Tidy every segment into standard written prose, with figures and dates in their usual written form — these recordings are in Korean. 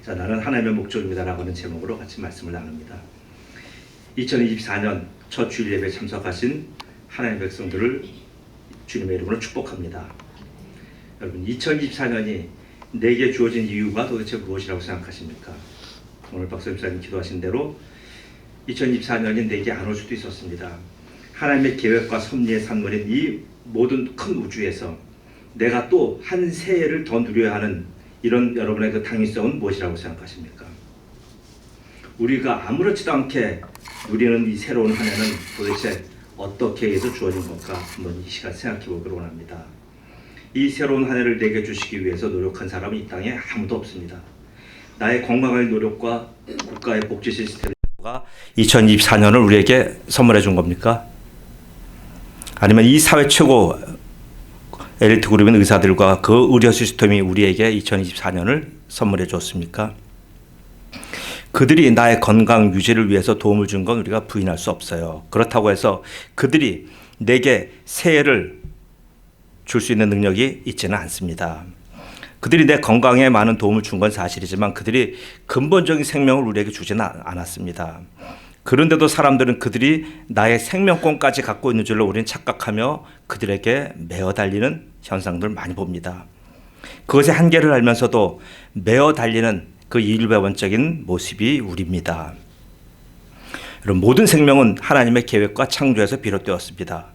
자, 나는 하나님의 목적입니다라고 하는 제목으로 같이 말씀을 나눕니다. 2024년 첫 주일 예배에 참석하신 하나님의 백성들을 주님의 이름으로 축복합니다. 여러분, 2024년이 내게 주어진 이유가 도대체 무엇이라고 생각하십니까? 오늘 박사님사님 기도하신 대로 2024년이 내게 안 올 수도 있었습니다. 하나님의 계획과 섭리의 산물인 이 모든 큰 우주에서 내가 또 한 새해를 더 누려야 하는 이런 여러분의 그 당위성은 무엇이라고 생각하십니까? 우리가 아무렇지도 않게 누리는 이 새로운 한 해는 도대체 어떻게 해서 주어진 것까 한번 이 시간 생각해 보기를 원합니다. 이 새로운 한 해를 내게 주시기 위해서 노력한 사람은 이 땅에 아무도 없습니다. 나의 건강한 노력과 국가의 복지 시스템가 2024년을 우리에게 선물해 준 겁니까? 아니면 이 사회 최고 엘리트 그룹인 의사들과 그 의료 시스템이 우리에게 2024년을 선물해 줬습니까? 그들이 나의 건강 유지를 위해서 도움을 준 건 우리가 부인할 수 없어요. 그렇다고 해서 그들이 내게 새해를 줄 수 있는 능력이 있지는 않습니다. 그들이 내 건강에 많은 도움을 준 건 사실이지만 그들이 근본적인 생명을 우리에게 주지는 않았습니다. 그런데도 사람들은 그들이 나의 생명권까지 갖고 있는 줄로 우리는 착각하며 그들에게 매어 달리는 현상들을 많이 봅니다. 그것의 한계를 알면서도 매어 달리는 그 일배원적인 모습이 우리입니다. 여러분, 모든 생명은 하나님의 계획과 창조에서 비롯되었습니다.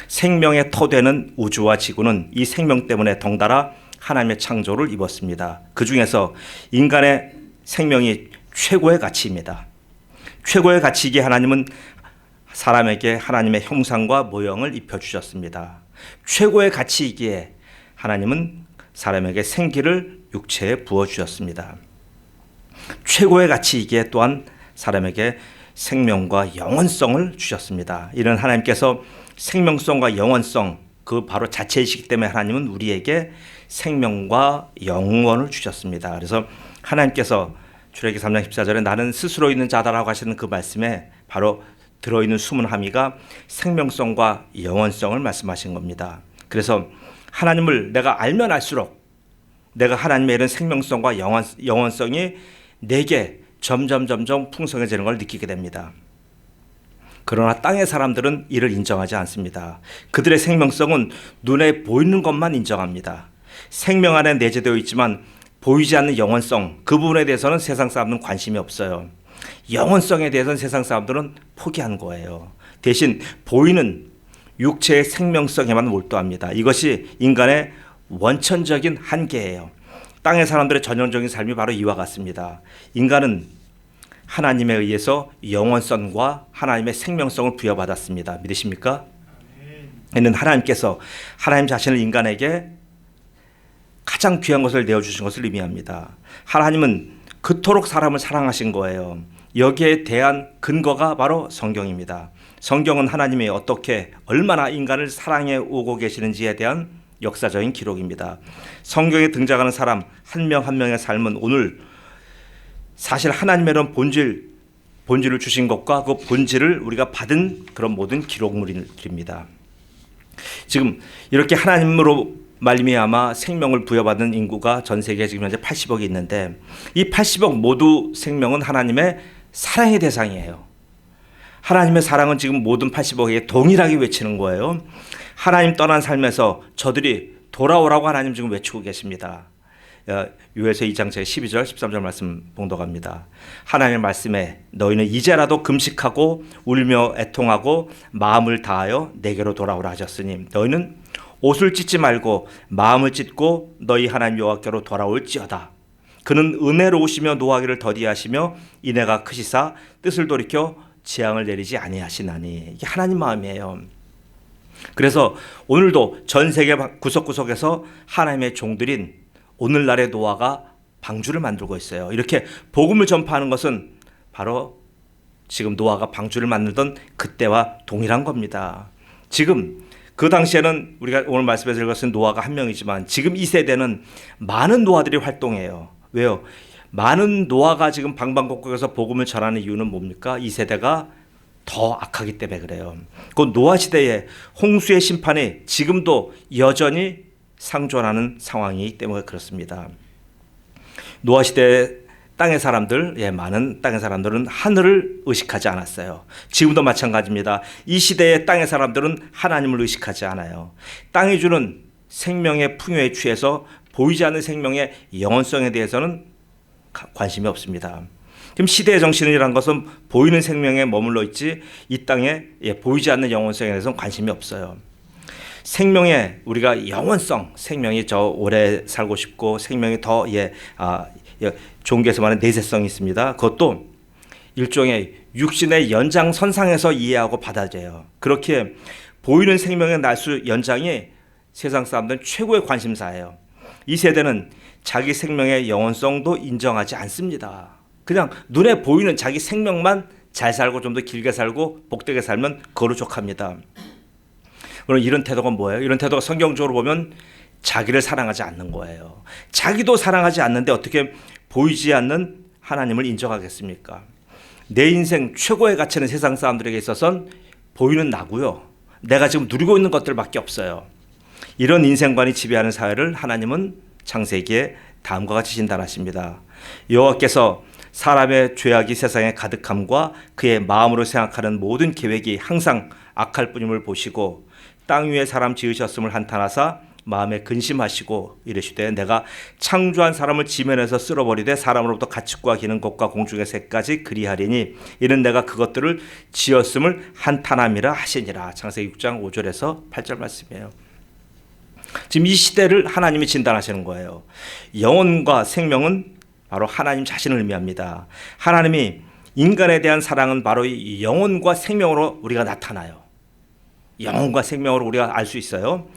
생명의 터되는 우주와 지구는 이 생명 때문에 덩달아 하나님의 창조를 입었습니다. 그 중에서 인간의 생명이 최고의 가치입니다. 최고의 가치이기에 하나님은 사람에게 하나님의 형상과 모형을 입혀주셨습니다. 최고의 가치이기에 하나님은 사람에게 생기를 육체에 부어주셨습니다. 최고의 가치이기에 또한 사람에게 생명과 영원성을 주셨습니다. 이런 하나님께서 생명성과 영원성, 그 바로 자체이시기 때문에 하나님은 우리에게 생명과 영원을 주셨습니다. 그래서 하나님께서 출애굽기 3장 14절에 나는 스스로 있는 자다라고 하시는 그 말씀에 바로 들어있는 숨은 함의가 생명성과 영원성을 말씀하신 겁니다. 그래서 하나님을 내가 알면 알수록 내가 하나님의 이런 생명성과 영원성이 내게 점점 풍성해지는 걸 느끼게 됩니다. 그러나 땅의 사람들은 이를 인정하지 않습니다. 그들의 생명성은 눈에 보이는 것만 인정합니다. 생명 안에 내재되어 있지만 보이지 않는 영원성, 그 부분에 대해서는 세상 사람들은 관심이 없어요. 영원성에 대해서는 세상 사람들은 포기한 거예요. 대신 보이는 육체의 생명성에만 몰두합니다. 이것이 인간의 원천적인 한계예요. 땅의 사람들의 전형적인 삶이 바로 이와 같습니다. 인간은 하나님에 의해서 영원성과 하나님의 생명성을 부여받았습니다. 믿으십니까? 이는 하나님께서 하나님 자신을 인간에게 가장 귀한 것을 내어주신 것을 의미합니다. 하나님은 그토록 사람을 사랑하신 거예요. 여기에 대한 근거가 바로 성경입니다. 성경은 하나님이 어떻게 얼마나 인간을 사랑해 오고 계시는지에 대한 역사적인 기록입니다. 성경에 등장하는 사람 한 명 한 명의 삶은 오늘 사실 하나님의 이런 본질을 주신 것과 그 본질을 우리가 받은 그런 모든 기록물입니다. 지금 이렇게 하나님으로 말미암아 생명을 부여받은 인구가 전 세계에 지금 현재 80억이 있는데 이 80억 모두 생명은 하나님의 사랑의 대상이에요. 하나님의 사랑은 지금 모든 80억에게 동일하게 외치는 거예요. 하나님 떠난 삶에서 저들이 돌아오라고 하나님 지금 외치고 계십니다. 요엘서 2장 제 12절 13절 말씀 봉독합니다. 하나님의 말씀에 너희는 이제라도 금식하고 울며 애통하고 마음을 다하여 내게로 돌아오라 하셨으니 너희는 옷을 찢지 말고 마음을 찢고 너희 하나님 여호와께로 돌아올지어다. 그는 은혜로우시며 노하기를 더디하시며 인애가 크시사 뜻을 돌이켜 재앙을 내리지 아니하시나니. 이게 하나님 마음이에요. 그래서 오늘도 전 세계 구석구석에서 하나님의 종들인 오늘날의 노아가 방주를 만들고 있어요. 이렇게 복음을 전파하는 것은 바로 지금 노아가 방주를 만들던 그때와 동일한 겁니다. 지금 그 당시에는 우리가 오늘 말씀에서 읽었은 노아가 한 명이지만 지금 이 세대는 많은 노아들이 활동해요. 왜요? 많은 노아가 지금 방방곡곡에서 복음을 전하는 이유는 뭡니까? 이 세대가 더 악하기 때문에 그래요. 그 노아 시대에 홍수의 심판이 지금도 여전히 상존하는 상황이기 때문에 그렇습니다. 노아 시대에 땅의 사람들, 많은 땅의 사람들은 하늘을 의식하지 않았어요. 지금도 마찬가지입니다. 이 시대의 땅의 사람들은 하나님을 의식하지 않아요. 땅이 주는 생명의 풍요에 취해서 보이지 않는 생명의 영원성에 대해서는 관심이 없습니다. 지금 시대의 정신이라는 것은 보이는 생명에 머물러 있지 이 땅에 보이지 않는 영원성에 대해서는 관심이 없어요. 생명의 우리가 영원성, 생명이 저 오래 살고 싶고 생명이 더 종교에서 말하는 내세성이 있습니다. 그것도 일종의 육신의 연장선상에서 이해하고 받아들여요. 그렇게 보이는 생명의 날수 연장이 세상 사람들은 최고의 관심사예요. 이 세대는 자기 생명의 영원성도 인정하지 않습니다. 그냥 눈에 보이는 자기 생명만 잘 살고 좀 더 길게 살고 복되게 살면 그거로 족합니다. 그럼 이런 태도가 뭐예요? 이런 태도가 성경적으로 보면 자기를 사랑하지 않는 거예요. 자기도 사랑하지 않는데 어떻게 보이지 않는 하나님을 인정하겠습니까? 내 인생 최고의 가치는 세상 사람들에게 있어서는 보이는 나고요. 내가 지금 누리고 있는 것들밖에 없어요. 이런 인생관이 지배하는 사회를 하나님은 창세기에 다음과 같이 진단하십니다. 여호와께서 사람의 죄악이 세상에 가득함과 그의 마음으로 생각하는 모든 계획이 항상 악할 뿐임을 보시고 땅 위에 사람 지으셨음을 한탄하사 마음에 근심하시고 이르시되 내가 창조한 사람을 지면에서 쓸어버리되 사람으로부터 가축과 기는 것과 공중의 새까지 그리하리니 이는 내가 그것들을 지었음을 한탄함이라 하시니라. 창세기 6장 5절에서 8절 말씀이에요. 지금 이 시대를 하나님이 진단하시는 거예요. 영혼과 생명은 바로 하나님 자신을 의미합니다. 하나님이 인간에 대한 사랑은 바로 이 영혼과 생명으로 우리가 나타나요. 영혼과 생명으로 우리가 알 수 있어요.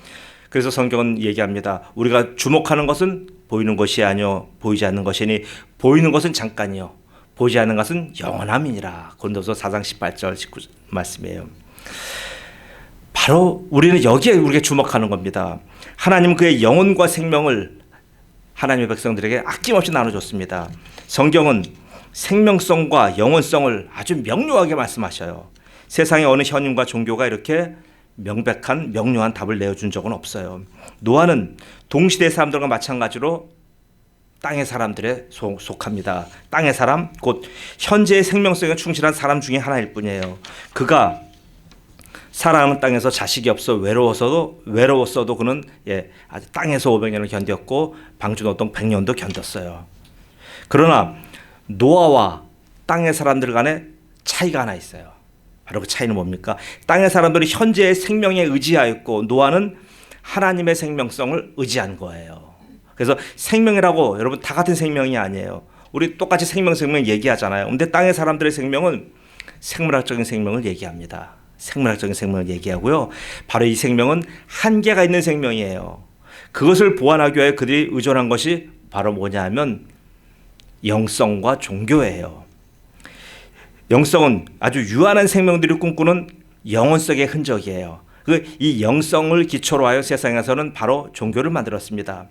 그래서 성경은 얘기합니다. 우리가 주목하는 것은 보이는 것이 아니요 보이지 않는 것이니 보이는 것은 잠깐이요 보이지 않는 것은 영원함이니라. 고린도서 4장 18절 19절 말씀이에요. 바로 우리는 여기에 우리가 주목하는 겁니다. 하나님은 그의 영혼과 생명을 하나님의 백성들에게 아낌없이 나눠줬습니다. 성경은 생명성과 영혼성을 아주 명료하게 말씀하셔요. 세상의 어느 현임과 종교가 이렇게 명백한 명료한 답을 내어준 적은 없어요. 노아는 동시대 사람들과 마찬가지로 땅의 사람들에 속합니다. 땅의 사람, 곧 현재의 생명성에 충실한 사람 중에 하나일 뿐이에요. 그가 살아가는 땅에서 자식이 없어 외로웠어도 그는 아주 땅에서 500년을 견뎠고 방주노동 100년도 견뎠어요. 그러나 노아와 땅의 사람들 간에 차이가 하나 있어요. 바로 그 차이는 뭡니까? 땅의 사람들이 현재의 생명에 의지하였고 노아는 하나님의 생명성을 의지한 거예요. 그래서 생명이라고 여러분 다 같은 생명이 아니에요. 우리 똑같이 생명 얘기하잖아요. 근데 땅의 사람들의 생명은 생물학적인 생명을 얘기합니다. 생물학적인 생명을 얘기하고요. 바로 이 생명은 한계가 있는 생명이에요. 그것을 보완하기 위해 그들이 의존한 것이 바로 뭐냐 하면 영성과 종교예요. 영성은 아주 유한한 생명들이 꿈꾸는 영혼성의 흔적이에요. 이 영성을 기초로 하여 세상에서는 바로 종교를 만들었습니다.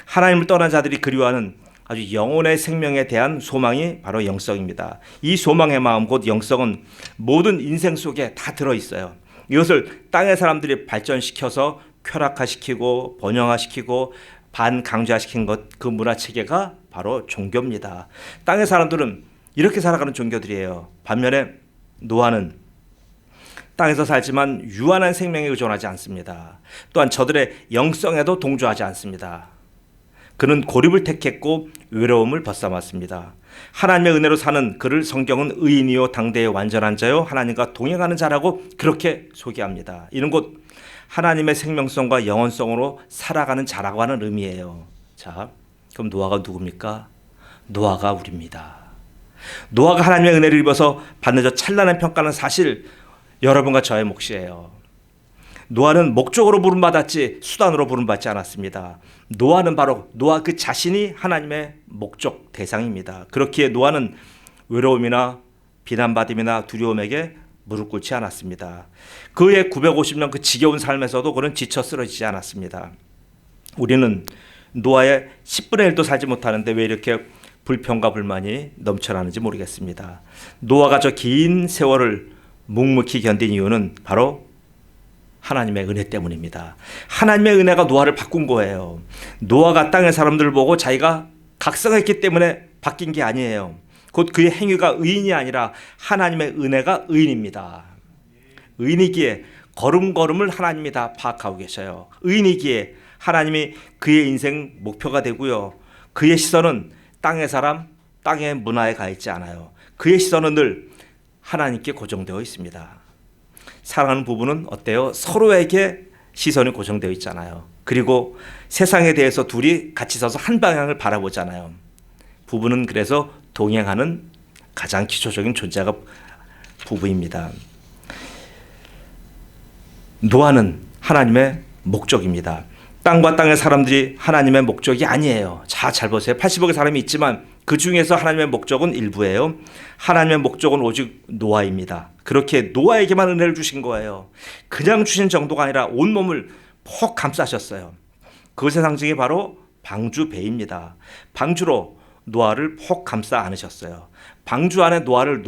하나님을 떠난 자들이 그리워하는 아주 영혼의 생명에 대한 소망이 바로 영성입니다. 이 소망의 마음 곧 영성은 모든 인생 속에 다 들어있어요. 이것을 땅의 사람들이 발전시켜서 쾌락화시키고 번영화시키고 반강조화시킨 그 문화체계가 바로 종교입니다. 땅의 사람들은 이렇게 살아가는 종교들이에요. 반면에 노아는 땅에서 살지만 유한한 생명에 의존하지 않습니다. 또한 저들의 영성에도 동조하지 않습니다. 그는 고립을 택했고 외로움을 벗삼았습니다. 하나님의 은혜로 사는 그를 성경은 의인이요 당대의 완전한 자요 하나님과 동행하는 자라고 그렇게 소개합니다. 이는 곧 하나님의 생명성과 영혼성으로 살아가는 자라고 하는 의미예요. 자, 그럼 노아가 누굽니까? 노아가 우리입니다. 노아가 하나님의 은혜를 입어서 받는 저 찬란한 평가는 사실 여러분과 저의 몫이에요. 노아는 목적으로 부름받았지 수단으로 부름받지 않았습니다. 노아는 바로 노아 그 자신이 하나님의 목적 대상입니다. 그렇기에 노아는 외로움이나 비난받음이나 두려움에게 무릎 꿇지 않았습니다. 그의 950년 그 지겨운 삶에서도 그는 지쳐 쓰러지지 않았습니다. 우리는 노아의 10분의 1도 살지 못하는데 왜 이렇게 불평과 불만이 넘쳐나는지 모르겠습니다. 노아가 저 긴 세월을 묵묵히 견딘 이유는 바로 하나님의 은혜 때문입니다. 하나님의 은혜가 노아를 바꾼 거예요. 노아가 땅의 사람들을 보고 자기가 각성했기 때문에 바뀐 게 아니에요. 곧 그의 행위가 의인이 아니라 하나님의 은혜가 의인입니다. 의인이기에 걸음걸음을 하나님이 다 파악하고 계셔요. 의인이기에 하나님이 그의 인생 목표가 되고요. 그의 시선은 땅의 사람, 땅의 문화에 가 있지 않아요. 그의 시선은 늘 하나님께 고정되어 있습니다. 사랑하는 부부는 어때요? 서로에게 시선이 고정되어 있잖아요. 그리고 세상에 대해서 둘이 같이 서서 한 방향을 바라보잖아요. 부부는 그래서 동행하는 가장 기초적인 존재가 부부입니다. 노아는 하나님의 목적입니다. 땅과 땅의 사람들이 하나님의 목적이 아니에요. 잘 보세요. 80억의 사람이 있지만 그 중에서 하나님의 목적은 일부예요. 하나님의 목적은 오직 노아입니다. 그렇게 노아에게만 은혜를 주신 거예요. 그냥 주신 정도가 아니라 온몸을 폭 감싸셨어요. 그것의 상징이 바로 방주배입니다. 방주로 노아를 폭 감싸 안으셨어요. 방주 안에 노아를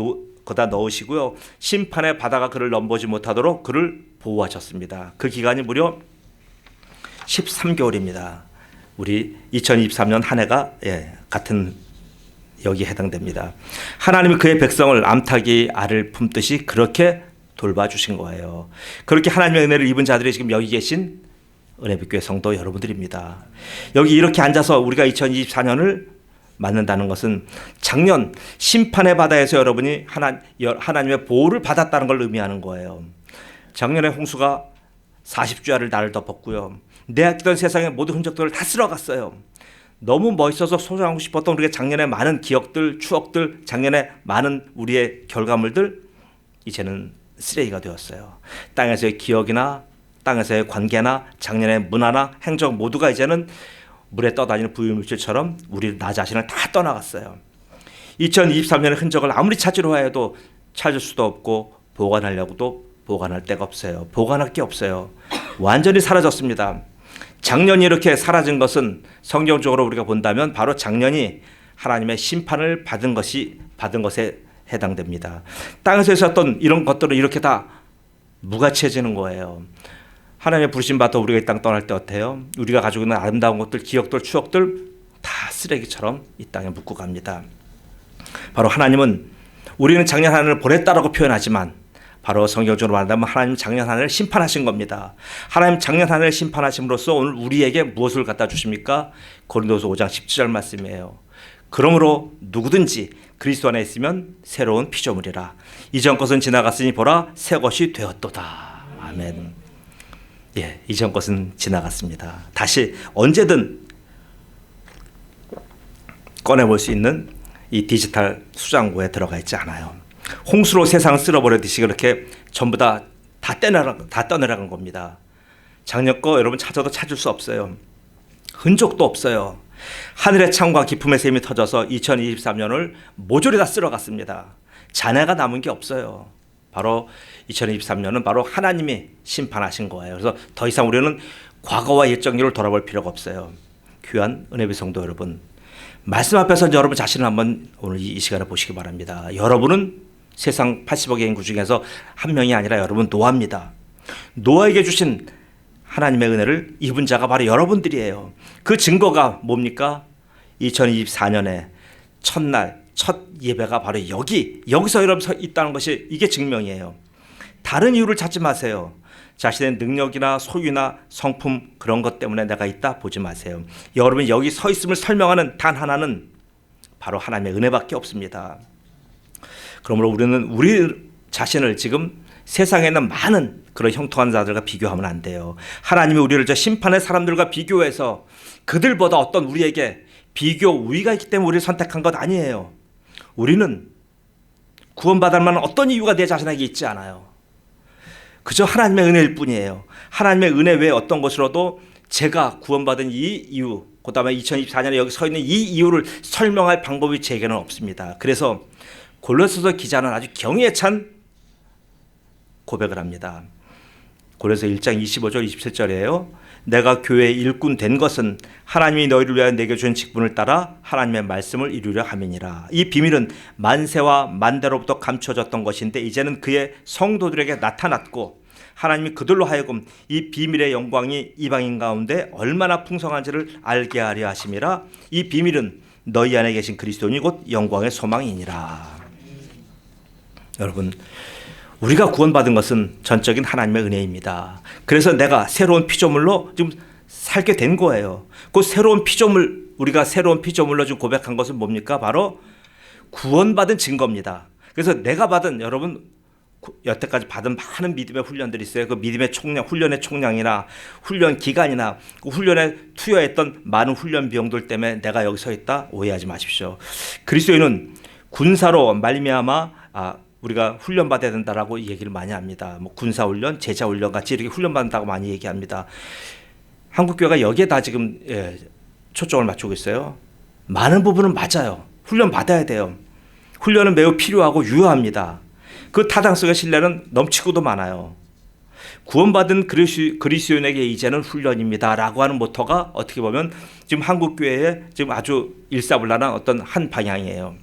거다 넣으시고요. 심판의 바다가 그를 넘보지 못하도록 그를 보호하셨습니다. 그 기간이 무려 13개월입니다. 우리 2023년 한 해가 같은 여기에 해당됩니다. 하나님이 그의 백성을 암탉이 알을 품듯이 그렇게 돌봐주신 거예요. 그렇게 하나님의 은혜를 입은 자들이 지금 여기 계신 은혜빛교회 성도 여러분들입니다. 여기 이렇게 앉아서 우리가 2024년을 맞는다는 것은 작년 심판의 바다에서 여러분이 하나님의 보호를 받았다는 걸 의미하는 거예요. 작년에 홍수가 40주야를 나를 덮었고요. 내 아끼던 세상의 모든 흔적들을 다 쓸어갔어요. 너무 멋있어서 소장하고 싶었던 우리가 작년에 많은 기억들, 추억들, 작년에 많은 우리의 결과물들 이제는 쓰레기가 되었어요. 땅에서의 기억이나 땅에서의 관계나 작년의 문화나 행적 모두가 이제는 물에 떠다니는 부유물질처럼 우리 나 자신을 다 떠나갔어요. 2023년의 흔적을 아무리 찾으려 해도 찾을 수도 없고 보관하려고도 보관할 데가 없어요. 보관할 게 없어요. 완전히 사라졌습니다. 작년이 이렇게 사라진 것은 성경적으로 우리가 본다면 바로 작년이 하나님의 심판을 받은 것에 해당됩니다. 땅에서 있었던 이런 것들은 이렇게 다 무가치해지는 거예요. 하나님의 부르심 받아 우리가 이 땅 떠날 때 어때요? 우리가 가지고 있는 아름다운 것들, 기억들, 추억들 다 쓰레기처럼 이 땅에 묻고 갑니다. 바로 하나님은 우리는 작년 한 해를 보냈다라고 표현하지만 바로 성경적으로 말한다면 하나님 작년 한 해를 심판하신 겁니다. 하나님 작년 한 해를 심판하심으로써 오늘 우리에게 무엇을 갖다 주십니까? 고린도서 5장 17절 말씀이에요. 그러므로 누구든지 그리스도 안에 있으면 새로운 피조물이라. 이전 것은 지나갔으니 보라 새 것이 되었도다. 아멘. 이전 것은 지나갔습니다. 다시 언제든 꺼내볼 수 있는 이 디지털 수장고에 들어가 있지 않아요. 홍수로 세상을 쓸어버리듯이 그렇게 전부 다 떠내려간 겁니다. 작년 거 여러분 찾아도 찾을 수 없어요. 흔적도 없어요. 하늘의 창과 기품의 샘이 터져서 2023년을 모조리 다 쓸어갔습니다. 잔해가 남은 게 없어요. 바로 2023년은 바로 하나님이 심판하신 거예요. 그래서 더 이상 우리는 과거와 옛적일을 돌아볼 필요가 없어요. 귀한 은혜비 성도 여러분, 말씀 앞에서 여러분 자신을 한번 오늘 이 시간에 보시기 바랍니다. 여러분은 세상 80억의 인구 중에서 한 명이 아니라 여러분 노아입니다. 노아에게 주신 하나님의 은혜를 입은 자가 바로 여러분들이에요. 그 증거가 뭡니까? 2024년에 첫날 첫 예배가 바로 여기서 여러분 서 있다는 것이 이게 증명이에요. 다른 이유를 찾지 마세요. 자신의 능력이나 소유나 성품 그런 것 때문에 내가 있다 보지 마세요. 여러분이 여기 서 있음을 설명하는 단 하나는 바로 하나님의 은혜밖에 없습니다. 그러므로 우리는 우리 자신을 지금 세상에 있는 많은 그런 형통한 자들과 비교하면 안 돼요. 하나님이 우리를 저 심판의 사람들과 비교해서 그들보다 어떤 우리에게 비교 우위가 있기 때문에 우리를 선택한 것 아니에요. 우리는 구원받을 만한 어떤 이유가 내 자신에게 있지 않아요. 그저 하나님의 은혜일 뿐이에요. 하나님의 은혜 외에 어떤 것으로도 제가 구원받은 이 이유, 그 다음에 2024년에 여기 서 있는 이 이유를 설명할 방법이 제게는 없습니다. 그래서 골로새서 기자는 아주 경의에 찬 고백을 합니다. 골로새 1장 25절 27절이에요. 내가 교회의 일꾼 된 것은 하나님이 너희를 위하여 내게 준 직분을 따라 하나님의 말씀을 이루려 함이니라. 이 비밀은 만세와 만대로부터 감춰졌던 것인데 이제는 그의 성도들에게 나타났고 하나님이 그들로 하여금 이 비밀의 영광이 이방인 가운데 얼마나 풍성한지를 알게 하려 하심이라. 이 비밀은 너희 안에 계신 그리스도인이 곧 영광의 소망이니라. 여러분, 우리가 구원받은 것은 전적인 하나님의 은혜입니다. 그래서 내가 새로운 피조물로 지금 살게 된 거예요. 그 새로운 피조물, 우리가 새로운 피조물로 지금 고백한 것은 뭡니까? 바로 구원받은 증거입니다. 그래서 내가 받은, 여러분 여태까지 받은 많은 믿음의 훈련들이 있어요. 그 믿음의 총량, 훈련의 총량이나 훈련 기간이나 그 훈련에 투여했던 많은 훈련 비용들 때문에 내가 여기 서 있다 오해하지 마십시오. 그리스도인은 군사로 말미암아 우리가 훈련받아야 된다라고 얘기를 많이 합니다. 뭐 군사훈련, 제자훈련 같이 이렇게 훈련받는다고 많이 얘기합니다. 한국교회가 여기에 다 지금 초점을 맞추고 있어요. 많은 부분은 맞아요. 훈련받아야 돼요. 훈련은 매우 필요하고 유효합니다. 그 타당성의 신뢰는 넘치고도 많아요. 구원받은 그리스도인에게 이제는 훈련입니다 라고 하는 모토가 어떻게 보면 지금 한국교회의 지금 아주 일사불란한 어떤 한 방향이에요.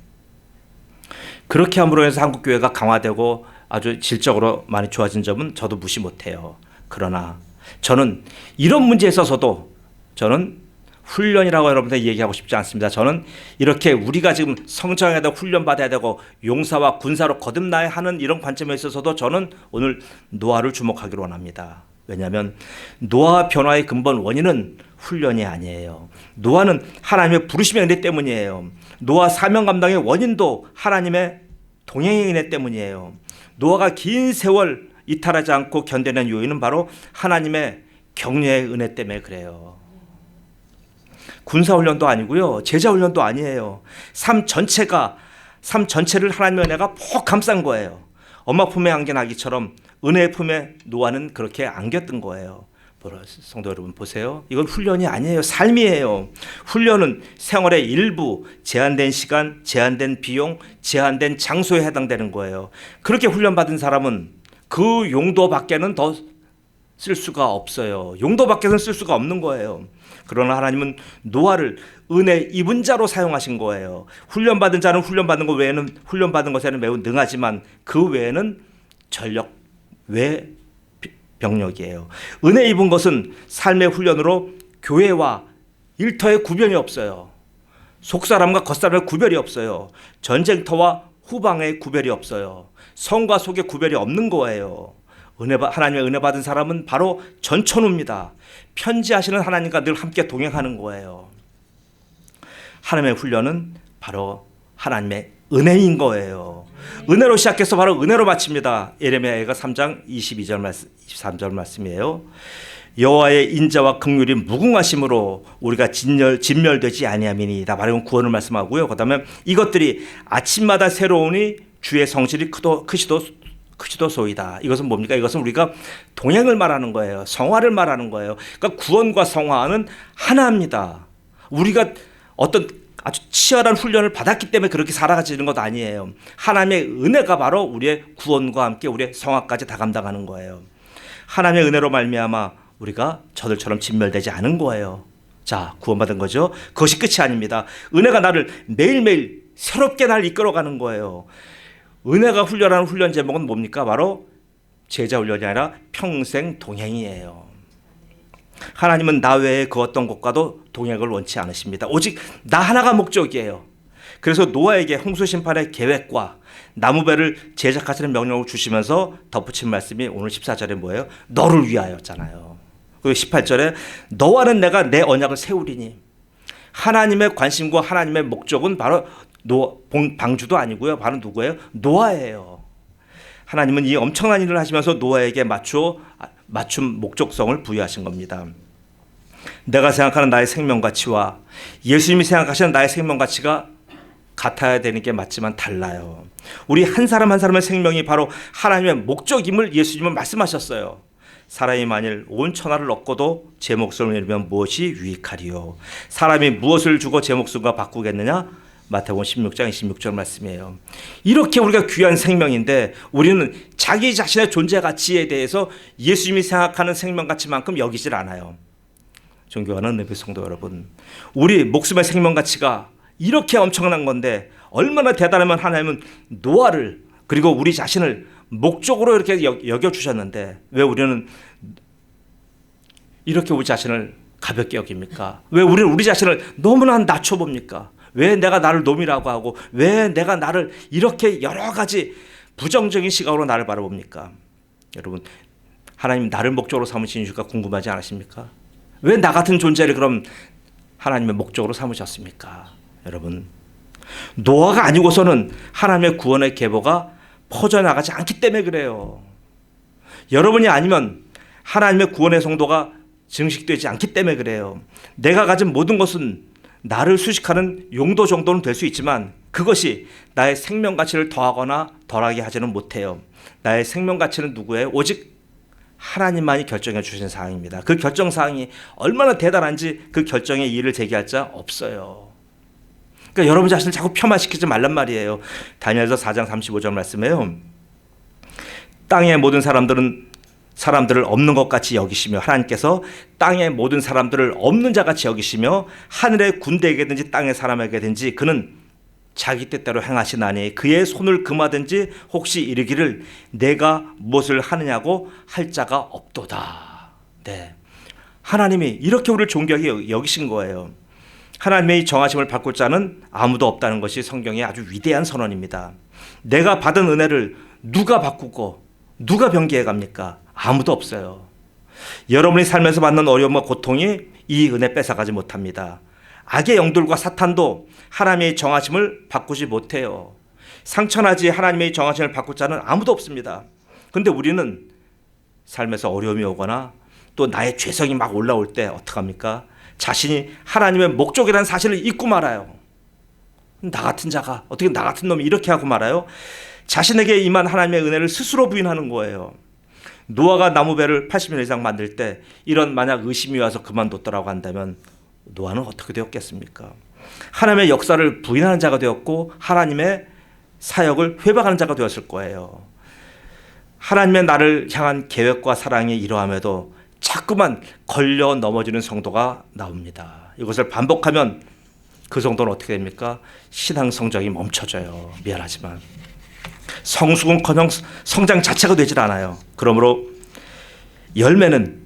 그렇게 함으로 해서 한국교회가 강화되고 아주 질적으로 많이 좋아진 점은 저도 무시 못해요. 그러나 저는 이런 문제에 있어서도 저는 훈련이라고 여러분들 얘기하고 싶지 않습니다. 저는 이렇게 우리가 지금 성장해야 되고 훈련받아야 되고 용사와 군사로 거듭나야 하는 이런 관점에 있어서도 저는 오늘 노아를 주목하기로 원합니다. 왜냐하면 노아 변화의 근본 원인은 훈련이 아니에요. 노아는 하나님의 부르심의 은혜 때문이에요. 노아 사명 감당의 원인도 하나님의 동행의 은혜 때문이에요. 노아가 긴 세월 이탈하지 않고 견뎌낸 요인은 바로 하나님의 격려의 은혜 때문에 그래요. 군사훈련도 아니고요. 제자훈련도 아니에요. 삶 전체를 하나님의 은혜가 폭 감싼 거예요. 엄마 품에 안긴 아기처럼 은혜의 품에 노아는 그렇게 안겼던 거예요. 성도 여러분 보세요. 이건 훈련이 아니에요. 삶이에요. 훈련은 생활의 일부, 제한된 시간, 제한된 비용, 제한된 장소에 해당되는 거예요. 그렇게 훈련받은 사람은 그 용도 밖에는 더 쓸 수가 없어요. 용도 밖에서는 쓸 수가 없는 거예요. 그러나 하나님은 노아를 은혜 입은 자로 사용하신 거예요. 훈련받은 자는 훈련받은 것 외에는 훈련받은 것에는 매우 능하지만 그 외에는 전력 외 병력이에요. 은혜 입은 것은 삶의 훈련으로 교회와 일터의 구별이 없어요. 속사람과 겉사람의 구별이 없어요. 전쟁터와 후방의 구별이 없어요. 성과 속의 구별이 없는 거예요. 하나님의 은혜 받은 사람은 바로 전천후입니다. 편지하시는 하나님과 늘 함께 동행하는 거예요. 하나님의 훈련은 바로 하나님의 은혜인 거예요. 은혜로 시작해서 바로 은혜로 마칩니다. 예레미야가 3장 23절 말씀이에요. 여호와의 인자와 긍휼이 무궁하심으로 우리가 진멸되지 아니함이니이다. 말하면 구원을 말씀하고요. 그다음에 이것들이 아침마다 새로우니 주의 성실이 크시도 소이다. 이것은 뭡니까? 이것은 우리가 동행을 말하는 거예요. 성화를 말하는 거예요. 그러니까 구원과 성화는 하나입니다. 우리가 어떤 아주 치열한 훈련을 받았기 때문에 그렇게 살아가지는 것 아니에요. 하나님의 은혜가 바로 우리의 구원과 함께 우리의 성화까지 다 감당하는 거예요. 하나님의 은혜로 말미암아 우리가 저들처럼 진멸되지 않은 거예요. 자, 구원받은 거죠. 그것이 끝이 아닙니다. 은혜가 나를 매일매일 새롭게 날 이끌어가는 거예요. 은혜가 훈련하는 훈련 제목은 뭡니까? 바로 제자 훈련이 아니라 평생 동행이에요. 하나님은 나 외에 그 어떤 것과도 동행을 원치 않으십니다. 오직 나 하나가 목적이에요. 그래서 노아에게 홍수 심판의 계획과 나무배를 제작하시는 명령을 주시면서 덧붙인 말씀이 오늘 14절에 뭐예요? 너를 위하여잖아요. 그리고 18절에 너와는 내가 내 언약을 세우리니. 하나님의 관심과 하나님의 목적은 바로 방주도 아니고요. 바로 누구예요? 노아예요. 하나님은 이 엄청난 일을 하시면서 노아에게 맞춤 목적성을 부여하신 겁니다. 내가 생각하는 나의 생명가치와 예수님이 생각하시는 나의 생명가치가 같아야 되는 게 맞지만 달라요. 우리 한 사람 한 사람의 생명이 바로 하나님의 목적임을 예수님은 말씀하셨어요. 사람이 만일 온 천하를 얻고도 제 목숨을 잃으면 무엇이 유익하리요. 사람이 무엇을 주고 제 목숨과 바꾸겠느냐? 마태복음 16장 26절 말씀이에요. 이렇게 우리가 귀한 생명인데 우리는 자기 자신의 존재 가치에 대해서 예수님이 생각하는 생명 가치만큼 여기질 않아요. 존경하는 예배 성도 여러분, 우리 목숨의 생명 가치가 이렇게 엄청난 건데 얼마나 대단하면 하나님은 노아를 그리고 우리 자신을 목적으로 이렇게 여겨주셨는데 왜 우리는 이렇게 우리 자신을 가볍게 여깁니까? 왜 우리는 우리 자신을 너무나 낮춰봅니까? 왜 내가 나를 놈이라고 하고 왜 내가 나를 이렇게 여러 가지 부정적인 시각으로 나를 바라봅니까? 여러분, 하나님 나를 목적으로 삼으신 이유가 궁금하지 않으십니까? 왜 나 같은 존재를 그럼 하나님의 목적으로 삼으셨습니까? 여러분, 노아가 아니고서는 하나님의 구원의 계보가 퍼져나가지 않기 때문에 그래요. 여러분이 아니면 하나님의 구원의 성도가 증식되지 않기 때문에 그래요. 내가 가진 모든 것은 나를 수식하는 용도 정도는 될 수 있지만 그것이 나의 생명 가치를 더하거나 덜하게 하지는 못해요. 나의 생명 가치는 누구예요? 오직 하나님만이 결정해 주신 사항입니다. 그 결정 사항이 얼마나 대단한지 그 결정에 이의를 제기할 자 없어요. 그러니까 여러분 자신을 자꾸 폄하시키지 말란 말이에요. 다니엘서 4장 35절 말씀에요. 땅의 모든 사람들을 없는 것 같이 여기시며 하나님께서 땅의 모든 사람들을 없는 자 같이 여기시며 하늘의 군대에게든지 땅의 사람에게든지 그는 자기 뜻대로 행하시나니 그의 손을 금하든지 혹시 이르기를 내가 무엇을 하느냐고 할 자가 없도다. 네, 하나님이 이렇게 우리를 존귀하게 여기신 거예요. 하나님의 정하심을 바꿀 자는 아무도 없다는 것이 성경의 아주 위대한 선언입니다. 내가 받은 은혜를 누가 바꾸고 누가 변기해 갑니까? 아무도 없어요. 여러분이 살면서 받는 어려움과 고통이 이 은혜 뺏어가지 못합니다. 악의 영들과 사탄도 하나님의 정하심을 바꾸지 못해요. 상처나지 하나님의 정하심을 바꿀 자는 아무도 없습니다. 그런데 우리는 삶에서 어려움이 오거나 또 나의 죄성이 막 올라올 때 어떡합니까? 자신이 하나님의 목적이라는 사실을 잊고 말아요. 나 같은 자가 어떻게 나 같은 놈이 이렇게 하고 말아요? 자신에게 임한 하나님의 은혜를 스스로 부인하는 거예요. 노아가 나무배를 80년 이상 만들 때 이런 만약 의심이 와서 그만뒀더라고 한다면 노아는 어떻게 되었겠습니까? 하나님의 역사를 부인하는 자가 되었고 하나님의 사역을 회방하는 자가 되었을 거예요. 하나님의 나를 향한 계획과 사랑이 이러함에도 자꾸만 걸려 넘어지는 성도가 나옵니다. 이것을 반복하면 그 성도는 어떻게 됩니까? 신앙 성장이 멈춰져요. 미안하지만 성숙은커녕 성장 자체가 되질 않아요. 그러므로 열매는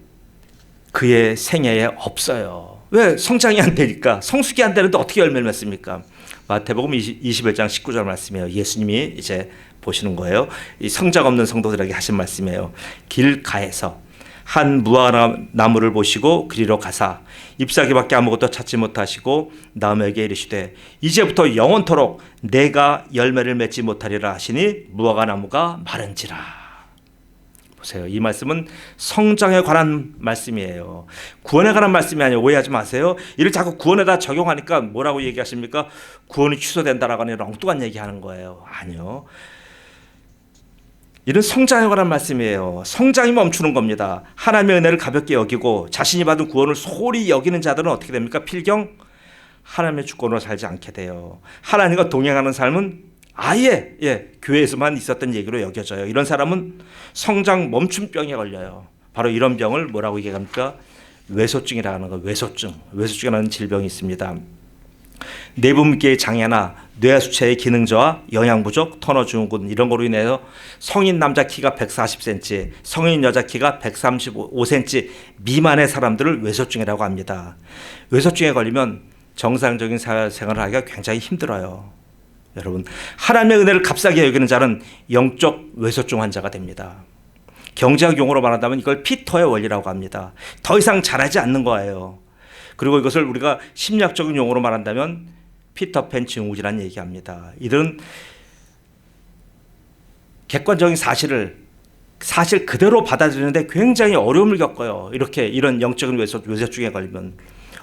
그의 생애에 없어요. 왜? 성장이 안 되니까. 성숙이 안 되는데 어떻게 열매를 맺습니까? 마태복음 21장 19절 말씀이에요. 예수님이 이제 보시는 거예요. 이 성장 없는 성도들에게 하신 말씀이에요. 길가에서 한 무화과나무를 보시고 그리로 가사 잎사귀밖에 아무것도 찾지 못하시고 나무에게 이르시되 이제부터 영원토록 내가 열매를 맺지 못하리라 하시니 무화과나무가 마른지라. 보세요. 이 말씀은 성장에 관한 말씀이에요. 구원에 관한 말씀이 아니에요. 오해하지 마세요. 이를 자꾸 구원에다 적용하니까 뭐라고 얘기하십니까? 구원이 취소된다라고 하는 엉뚱한 얘기하는 거예요. 아니요. 이런 성장에 관한 말씀이에요. 성장이 멈추는 겁니다. 하나님의 은혜를 가볍게 여기고 자신이 받은 구원을 소홀히 여기는 자들은 어떻게 됩니까? 필경 하나님의 주권으로 살지 않게 돼요. 하나님과 동행하는 삶은 아예 교회에서만 있었던 얘기로 여겨져요. 이런 사람은 성장 멈춤병에 걸려요. 바로 이런 병을 뭐라고 얘기합니까? 외소증이라고 하는 거예요. 외소증이라는 질병이 있습니다. 내분비계의 장애나 뇌하수체의 기능 저하, 영양 부족, 터너 증후군 이런 거로 인해서 성인 남자 키가 140cm, 성인 여자 키가 135cm 미만의 사람들을 외소증이라고 합니다. 외소증에 걸리면 정상적인 사회생활을 하기가 굉장히 힘들어요. 여러분, 하나님의 은혜를 값싸게 여기는 자는 영적 외소증 환자가 됩니다. 경제학 용어로 말한다면 이걸 피터의 원리라고 합니다. 더 이상 자라지 않는 거예요. 그리고 이것을 우리가 심리학적인 용어로 말한다면 피터팬 증후군이라는 얘기합니다. 이들은 객관적인 사실 그대로 받아들이는데 굉장히 어려움을 겪어요. 이런 영적인 외소증에 걸리면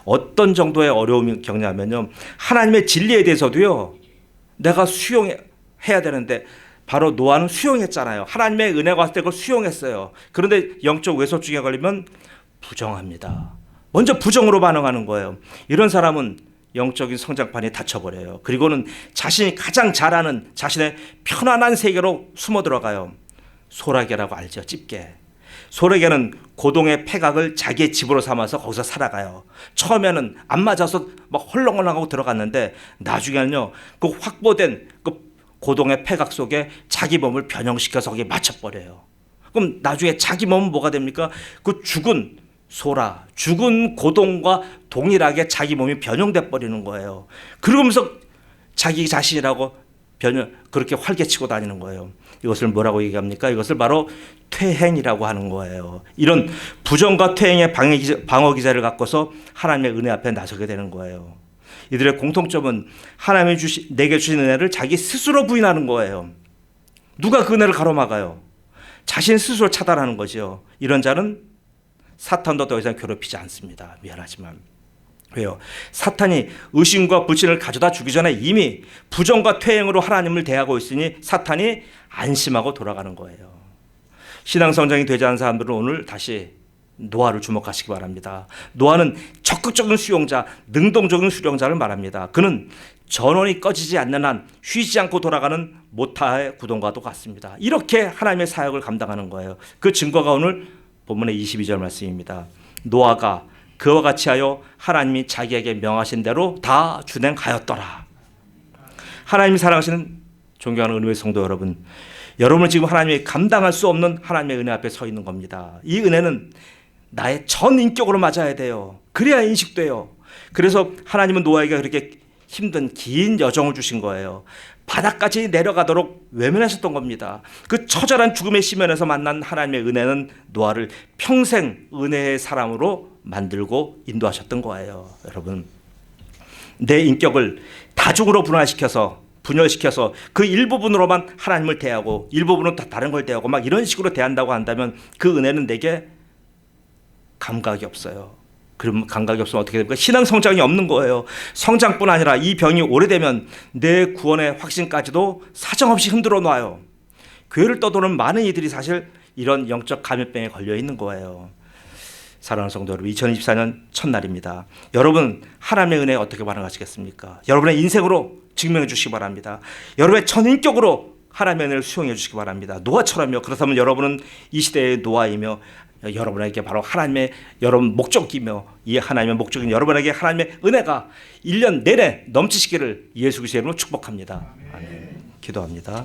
어떤 정도의 어려움을 겪냐면요. 하나님의 진리에 대해서도요. 내가 수용해야 되는데 바로 노아는 수용했잖아요. 하나님의 은혜가 왔을 때 그걸 수용했어요. 그런데 영적 외소증에 걸리면 부정합니다. 먼저 부정으로 반응하는 거예요. 이런 사람은 영적인 성장판이 닫혀버려요. 그리고는 자신이 가장 잘 아는 자신의 편안한 세계로 숨어 들어가요. 소라게라고 알죠? 집게. 소라게는 고동의 폐각을 자기의 집으로 삼아서 거기서 살아가요. 처음에는 안 맞아서 막 헐렁헐렁하고 들어갔는데 나중에는요. 그 확보된 그 고동의 폐각 속에 자기 몸을 변형시켜서 거기에 맞춰버려요. 그럼 나중에 자기 몸은 뭐가 됩니까? 그 죽은 소라, 죽은 고동과 동일하게 자기 몸이 변형돼 버리는 거예요. 그러면서 자기 자신이라고 그렇게 활개치고 다니는 거예요. 이것을 뭐라고 얘기합니까? 이것을 바로 퇴행이라고 하는 거예요. 이런 부정과 퇴행의 방어 기제를 갖고서 하나님의 은혜 앞에 나서게 되는 거예요. 이들의 공통점은 하나님이 내게 주신 은혜를 자기 스스로 부인하는 거예요. 누가 그 은혜를 가로막아요? 자신 스스로 차단하는 거죠. 이런 자는 사탄도 더 이상 괴롭히지 않습니다. 미안하지만. 왜요? 사탄이 의심과 불신을 가져다 주기 전에 이미 부정과 퇴행으로 하나님을 대하고 있으니 사탄이 안심하고 돌아가는 거예요. 신앙 성장이 되지 않은 사람들은 오늘 다시 노아를 주목하시기 바랍니다. 노아는 적극적인 수용자, 능동적인 수용자를 말합니다. 그는 전원이 꺼지지 않는 한 쉬지 않고 돌아가는 모타의 구동과도 같습니다. 이렇게 하나님의 사역을 감당하는 거예요. 그 증거가 오늘 본문의 22절 말씀입니다. 노아가 그와 같이 하여 하나님이 자기에게 명하신 대로 다 준행하였더라. 하나님이 사랑하시는 존경하는 은혜의 성도 여러분, 여러분은 지금 하나님이 감당할 수 없는 하나님의 은혜 앞에 서 있는 겁니다. 이 은혜는 나의 전 인격으로 맞아야 돼요. 그래야 인식돼요. 그래서 하나님은 노아에게 그렇게 힘든 긴 여정을 주신 거예요. 바닥까지 내려가도록 외면하셨던 겁니다. 그 처절한 죽음의 시면에서 만난 하나님의 은혜는 노아를 평생 은혜의 사람으로 만들고 인도하셨던 거예요. 여러분, 내 인격을 다중으로 분열시켜서 그 일부분으로만 하나님을 대하고 일부분은 다른 걸 대하고 막 이런 식으로 대한다고 한다면 그 은혜는 내게 감각이 없어요. 그럼 감각이 없으면 어떻게 됩니까? 신앙 성장이 없는 거예요. 성장뿐 아니라 이 병이 오래되면 내 구원의 확신까지도 사정없이 흔들어 놔요. 교회를 떠도는 많은 이들이 사실 이런 영적 감염병에 걸려 있는 거예요. 사랑하는 성도 여러분, 2024년 첫날입니다. 여러분, 하나님의 은혜에 어떻게 반응하시겠습니까? 여러분의 인생으로 증명해 주시기 바랍니다. 여러분의 전인격으로 하나님의 은혜를 수용해 주시기 바랍니다. 노아처럼요. 그렇다면 여러분은 이 시대의 노아이며 여러분에게 바로 하나님의 여러분 목적이며 이 하나님의 목적인 여러분에게 하나님의 은혜가 1년 내내 넘치시기를 예수 그리스도의 이름으로 축복합니다. 아멘. 기도합니다.